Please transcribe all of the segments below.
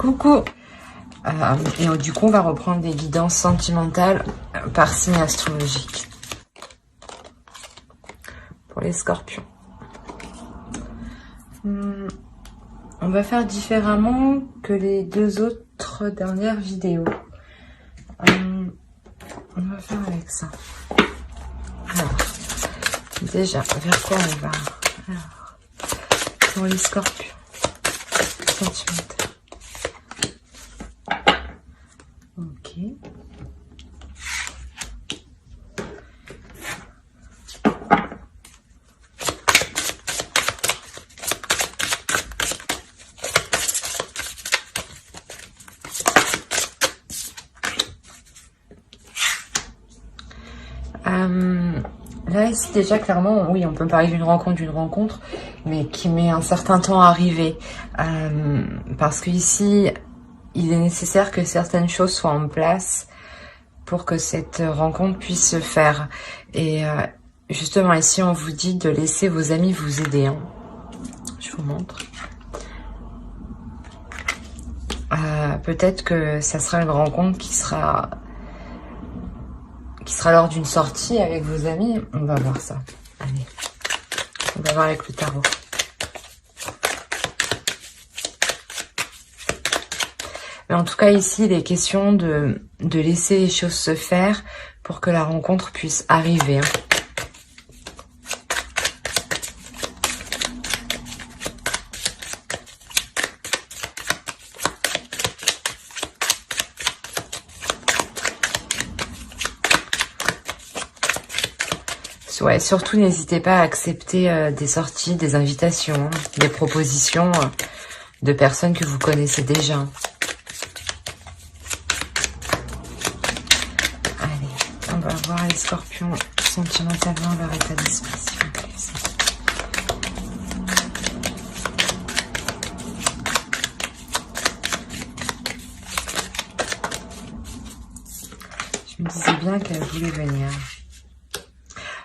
Coucou. Et du coup, on va reprendre des guidances sentimentales par signe astrologique. Pour les scorpions. On va faire différemment que les deux autres dernières vidéos. On va faire avec ça. Alors, déjà, vers quoi on va? Alors, pour les scorpions. Sentimental. Ok. Là, ici, déjà, clairement, oui, on peut parler d'une rencontre, mais qui met un certain temps à arriver. Parce que ici, il est nécessaire que certaines choses soient en place pour que cette rencontre puisse se faire. Et justement, ici, on vous dit de laisser vos amis vous aider. Hein. Je vous montre. Peut-être que ça sera une rencontre qui sera lors d'une sortie avec vos amis. On va voir ça. Allez, on va voir avec le tarot. Mais en tout cas, ici, il est question de laisser les choses se faire pour que la rencontre puisse arriver. Hein. Ouais, surtout n'hésitez pas à accepter des sorties, des invitations, des propositions de personnes que vous connaissez déjà. Allez, on va voir les scorpions sentimentalement leur état d'esprit, s'il vous plaît. Je me disais bien qu'elle voulait venir.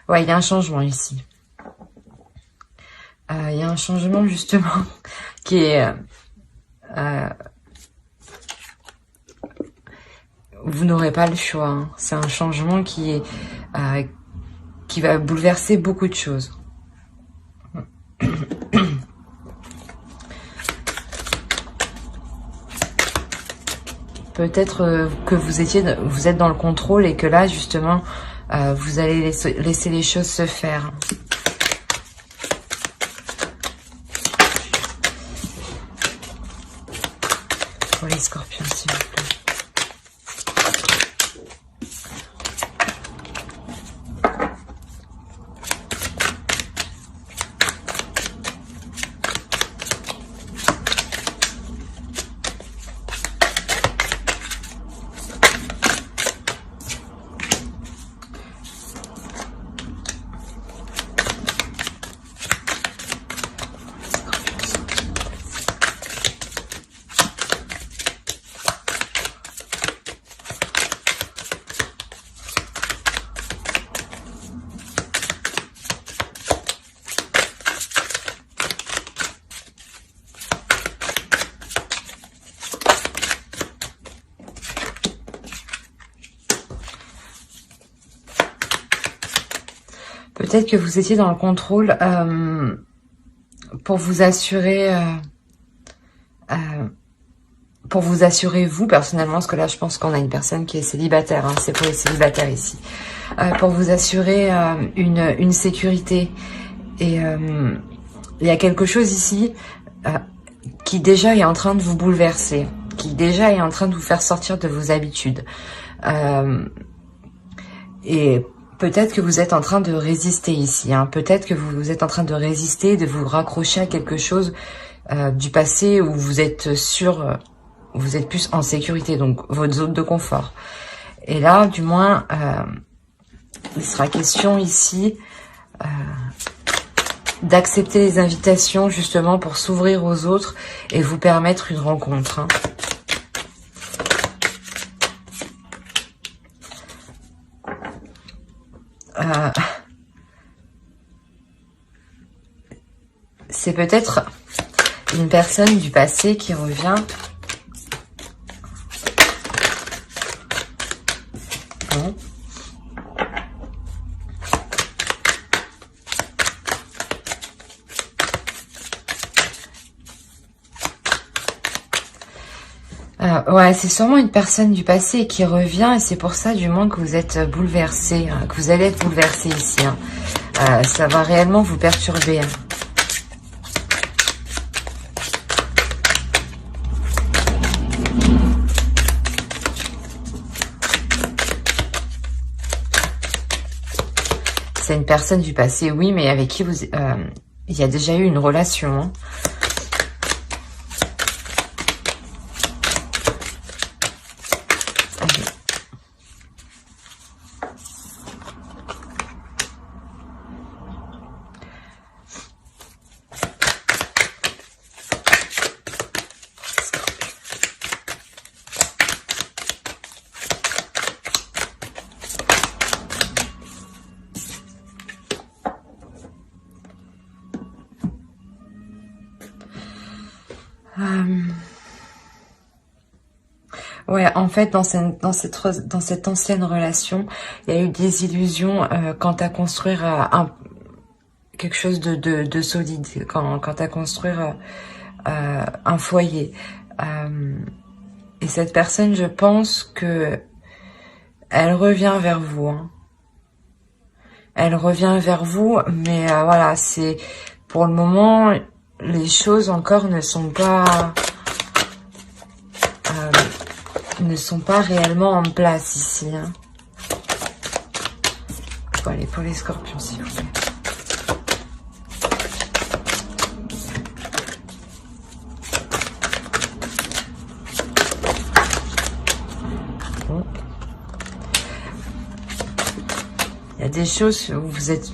Ouais, il y a un changement ici. Il y a un changement justement qui est... vous n'aurez pas le choix. Hein. C'est un changement qui va bouleverser beaucoup de choses. Peut-être que vous êtes dans le contrôle et que là justement... vous allez laisser les choses se faire. Pour les scorpions, s'il vous plaît. Peut-être que vous étiez dans le contrôle pour vous assurer vous personnellement, parce que là je pense qu'on a une personne qui est célibataire, hein, c'est pour les célibataires ici, pour vous assurer une sécurité. Et il y a quelque chose ici qui déjà est en train de vous bouleverser, qui déjà est en train de vous faire sortir de vos habitudes. Et peut-être que vous êtes en train de résister ici. Hein. Peut-être que vous êtes en train de résister, de vous raccrocher à quelque chose du passé où vous êtes sûr, vous êtes plus en sécurité, donc votre zone de confort. Et là, du moins, il sera question ici d'accepter les invitations justement pour s'ouvrir aux autres et vous permettre une rencontre. Hein. C'est peut-être une personne du passé qui revient scorpion. Ouais, c'est sûrement une personne du passé qui revient et c'est pour ça du moins que vous êtes bouleversé, hein, que vous allez être bouleversé ici. Hein. Ça va réellement vous perturber. Hein. C'est une personne du passé, oui, mais avec qui vous, il y a déjà eu une relation. Hein. Ouais, en fait, dans cette ancienne relation, il y a eu des illusions quant à construire quelque chose de solide, quant à construire un foyer. Et cette personne, je pense que elle revient vers vous. Hein. Elle revient vers vous, mais voilà, c'est pour le moment, les choses encore ne sont pas réellement en place ici. Hein. Bon, allez, pour les scorpions, s'il vous plaît. Bon. Il y a des choses où vous êtes...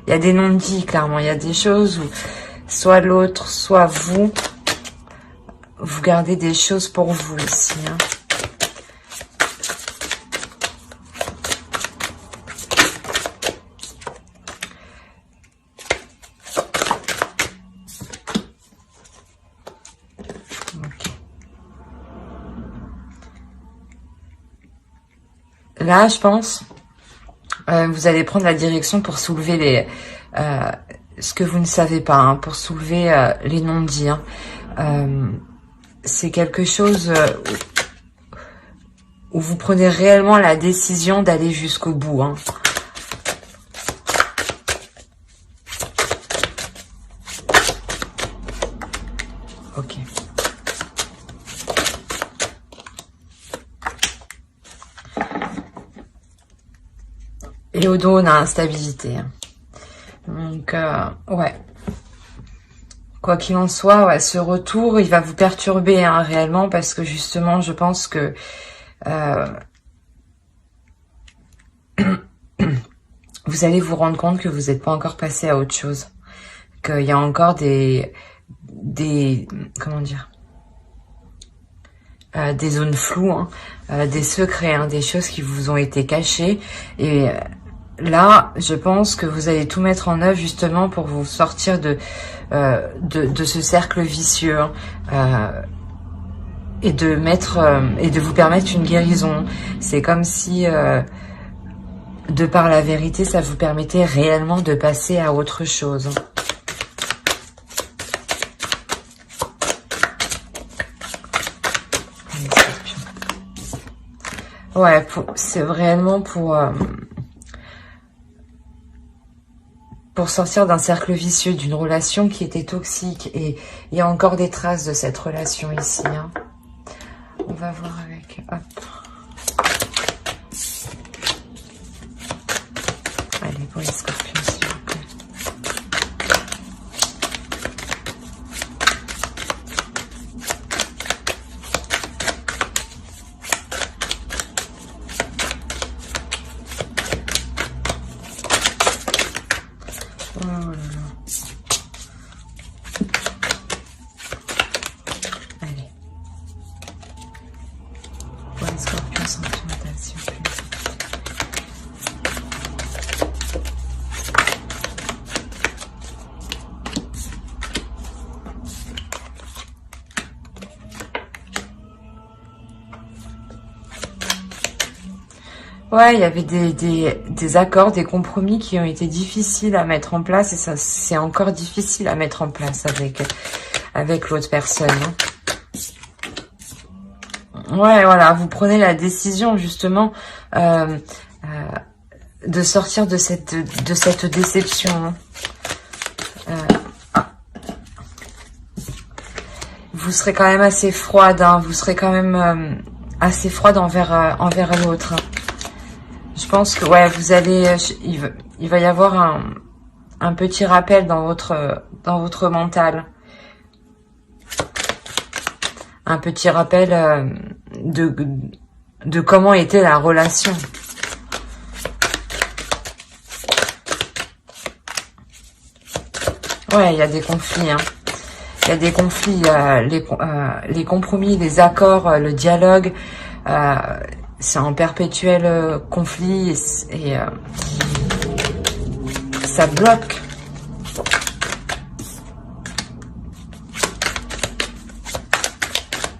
Il y a des non-dits, clairement. Il y a des choses où soit l'autre, soit vous... Vous gardez des choses pour vous ici. Hein. Okay. Là, je pense, vous allez prendre la direction pour soulever ce que vous ne savez pas, hein, pour soulever les non-dits. Hein. C'est quelque chose où vous prenez réellement la décision d'aller jusqu'au bout. Hein. Ok. Et au dos, on a instabilité. Hein. Donc, ouais. Quoi qu'il en soit, ouais, ce retour, il va vous perturber hein, réellement parce que justement, je pense que vous allez vous rendre compte que vous n'êtes pas encore passé à autre chose. Qu'il y a encore des comment dire, des zones floues, hein, des secrets, hein, des choses qui vous ont été cachées. Et là, je pense que vous allez tout mettre en œuvre justement pour vous sortir de ce cercle vicieux hein, et de vous permettre une guérison. C'est comme si de par la vérité, ça vous permettait réellement de passer à autre chose. Ouais, c'est réellement pour sortir d'un cercle vicieux, d'une relation qui était toxique. Et il y a encore des traces de cette relation ici. Hein. On va voir avec... Hop. Allez, pour les scorpions, s'il vous plaît. Oh là là. Allez. Pour les scorpions sentimentaux, s'il vous plaît. Ouais, il y avait des accords, des compromis qui ont été difficiles à mettre en place et ça, c'est encore difficile à mettre en place avec l'autre personne. Hein. Ouais, voilà, vous prenez la décision justement de sortir de cette déception. Hein. Vous serez quand même assez froide, hein, vous serez quand même assez froide envers l'autre. Hein. Je pense que ouais, vous allez, il va y avoir un petit rappel dans votre mental, un petit rappel de comment était la relation. Ouais, il y a des conflits. Hein. Il y a des conflits, les compromis, les accords, le dialogue. C'est en perpétuel conflit et ça bloque.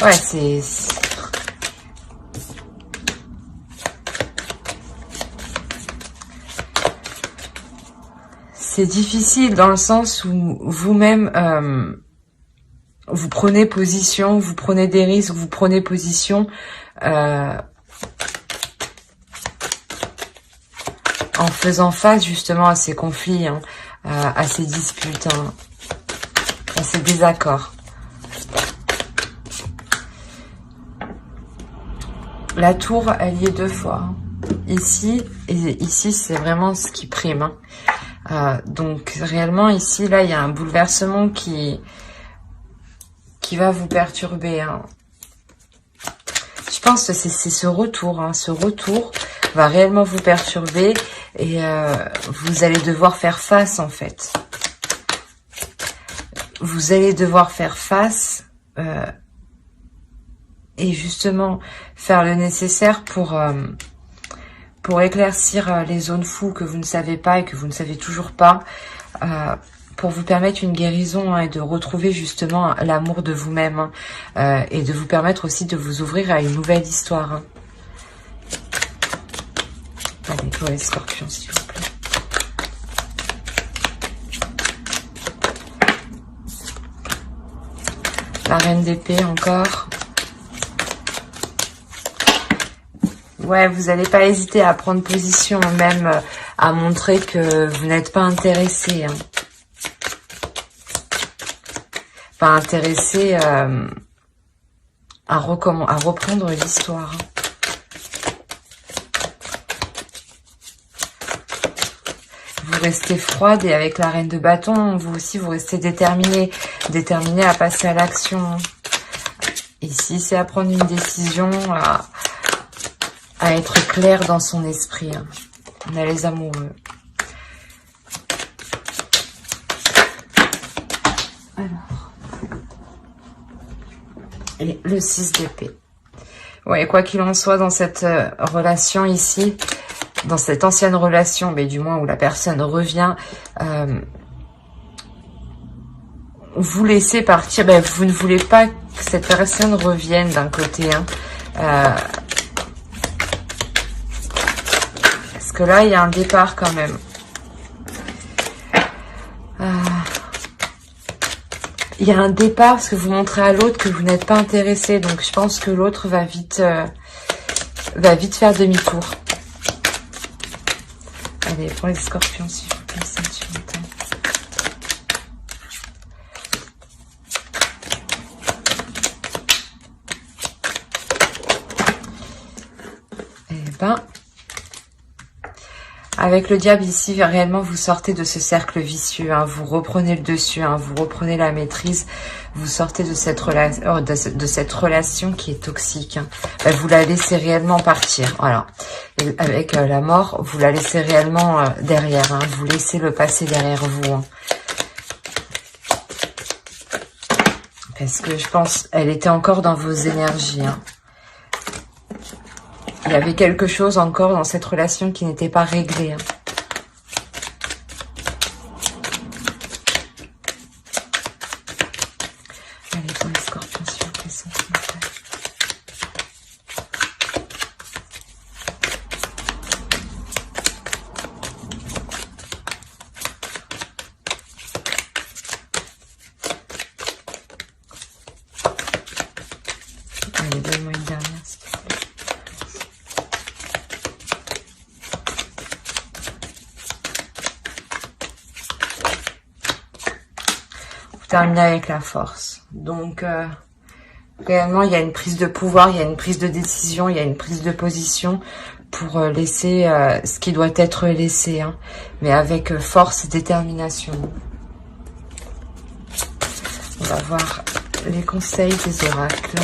Ouais, c'est difficile dans le sens où vous-même vous prenez position, vous prenez des risques, vous prenez position en faisant face justement à ces conflits, hein, à ces disputes, hein, à ces désaccords. La tour, elle y est 2 fois. Hein. Ici, et ici, c'est vraiment ce qui prime. Hein. Donc, réellement, ici, là, il y a un bouleversement qui va vous perturber. Hein. Je pense que c'est ce retour. Hein. Ce retour va réellement vous perturber et vous allez devoir faire face, en fait. Vous allez devoir faire face et justement faire le nécessaire pour éclaircir les zones floues que vous ne savez pas et que vous ne savez toujours pas, pour vous permettre une guérison, hein, et de retrouver justement l'amour de vous-même, hein, et de vous permettre aussi de vous ouvrir à une nouvelle histoire. Hein. Allez, pour les scorpions, s'il vous plaît. La reine d'épée encore. Ouais, vous n'allez pas hésiter à prendre position, même à montrer que vous n'êtes pas intéressé. Hein. Pas intéressé à reprendre l'histoire. Hein. Vous restez froide et avec la reine de bâton, vous aussi, vous restez déterminé à passer à l'action. Ici, c'est à prendre une décision, à être clair dans son esprit. Hein. On a les amoureux. Alors. Et le 6 d'épée. Ouais, quoi qu'il en soit, dans cette relation ici, dans cette ancienne relation, mais du moins où la personne revient, vous laissez partir. Ben, vous ne voulez pas que cette personne revienne d'un côté. Hein. Parce que là, il y a un départ quand même. Il y a un départ parce que vous montrez à l'autre que vous n'êtes pas intéressé. Donc, je pense que l'autre va vite faire demi-tour. Allez, pour les scorpions, s'il vous plaît, ceinture de temps. Eh ben, avec le diable ici, réellement, vous sortez de ce cercle vicieux. Hein, vous reprenez le dessus, hein, vous reprenez la maîtrise. Vous sortez de cette relation qui est toxique. Hein. Ben, vous la laissez réellement partir. Voilà. Et avec la mort, vous la laissez réellement derrière. Hein. Vous laissez le passé derrière vous. Hein. Parce que je pense, elle était encore dans vos énergies. Hein. Il y avait quelque chose encore dans cette relation qui n'était pas réglé. Hein. Allez, pour les scorpions, s'il vous plaît, sentimentaux. Allez, donne-moi une dernière, s'il te plaît. Vous terminez avec la force. Donc, réellement, il y a une prise de pouvoir, il y a une prise de décision, il y a une prise de position pour laisser ce qui doit être laissé, hein, mais avec force et détermination. On va voir les conseils des oracles.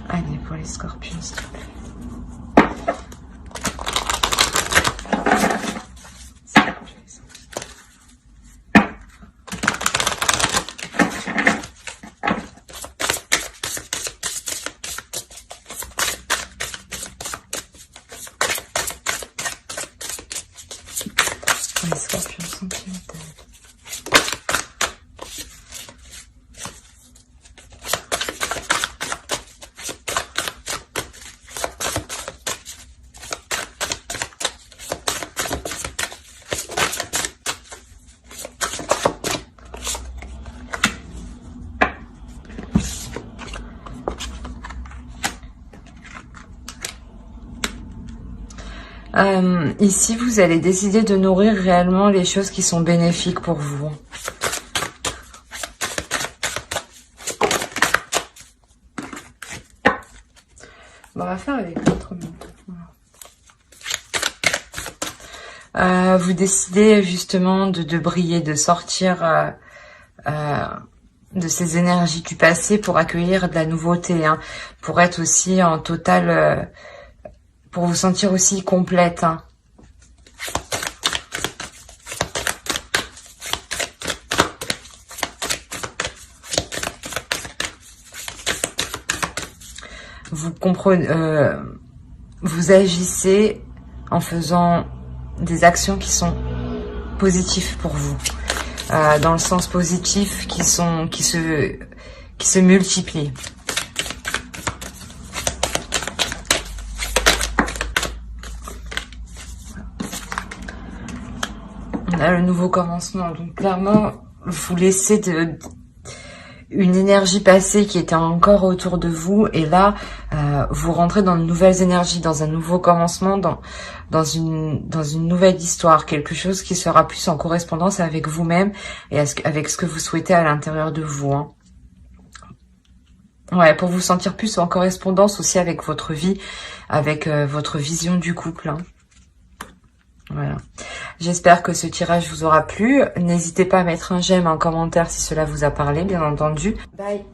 Allez, pour les scorpions, s'il te plaît. Les scorpions sentimentaux. Ici, vous allez décider de nourrir réellement les choses qui sont bénéfiques pour vous. Bon, on va faire avec l'autre main. Vous décidez justement de briller, de sortir de ces énergies du passé pour accueillir de la nouveauté, hein, pour être aussi en total... pour vous sentir aussi complète, hein. Vous comprenez, vous agissez en faisant des actions qui sont positives pour vous, dans le sens positif, qui se multiplient. On a le nouveau commencement, donc clairement vous laissez une énergie passée qui était encore autour de vous, et là vous rentrez dans de nouvelles énergies, dans un nouveau commencement, dans une nouvelle histoire, quelque chose qui sera plus en correspondance avec vous-même et avec ce que vous souhaitez à l'intérieur de vous, hein. Ouais, pour vous sentir plus en correspondance aussi avec votre vie, avec votre vision du couple, hein. Voilà. J'espère que ce tirage vous aura plu. N'hésitez pas à mettre un j'aime, un commentaire si cela vous a parlé, bien entendu. Bye.